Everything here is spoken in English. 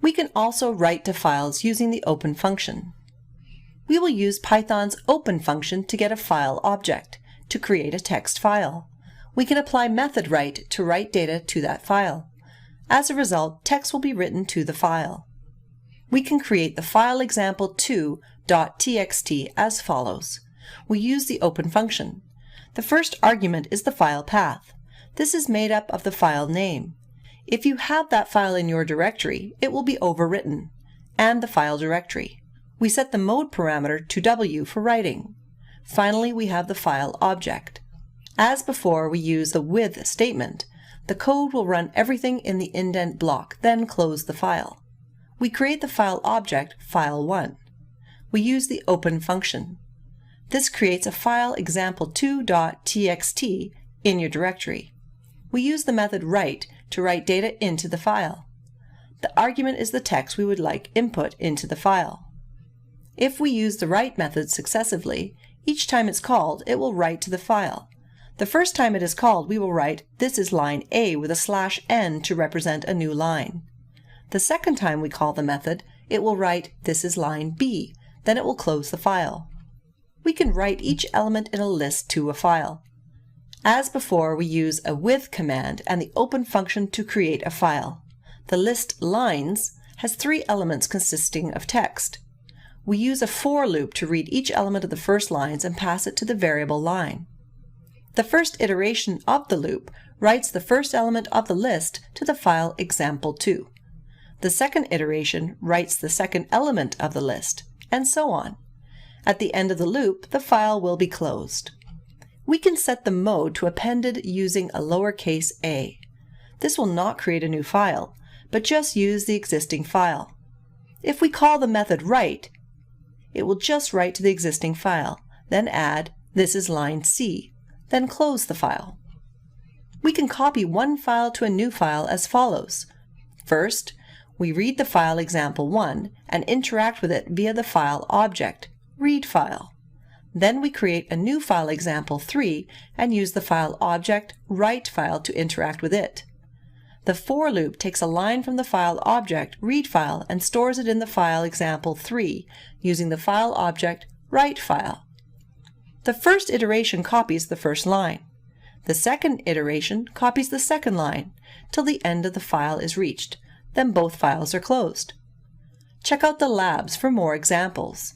We can also write to files using the open function. We will use Python's open function to get a file object, to create a text file. We can apply method write to write data to that file. As a result, text will be written to the file. We can create the file example2.txt as follows. We use the open function. The first argument is the file path. This is made up of the file name. If you have that file in your directory, it will be overwritten, and the file directory. We set the mode parameter to W for writing. Finally, we have the file object. As before, we use the with statement. The code will run everything in the indent block, then close the file. We create the file object, file1. We use the open function. This creates a file example2.txt in your directory. We use the method write to write data into the file. The argument is the text we would like input into the file. If we use the write method successively, each time it's called, it will write to the file. The first time it is called, we will write, "This is line A" with a /n to represent a new line. The second time we call the method, it will write, "This is line B," then it will close the file. We can write each element in a list to a file. As before, we use a with command and the open function to create a file. The list lines has 3 elements consisting of text. We use a for loop to read each element of the first lines and pass it to the variable line. The first iteration of the loop writes the first element of the list to the file example2. The second iteration writes the second element of the list, and so on. At the end of the loop, the file will be closed. We can set the mode to appended using a lowercase a. This will not create a new file, but just use the existing file. If we call the method write, it will just write to the existing file, then add, "This is line C," then close the file. We can copy one file to a new file as follows. First, we read the file example1 and interact with it via the file object, read file. Then we create a new file example3 and use the file object, write file to interact with it. The for loop takes a line from the file object, read file, and stores it in the file example3 using the file object, write file. The first iteration copies the first line. The second iteration copies the second line till the end of the file is reached. Then both files are closed. Check out the labs for more examples.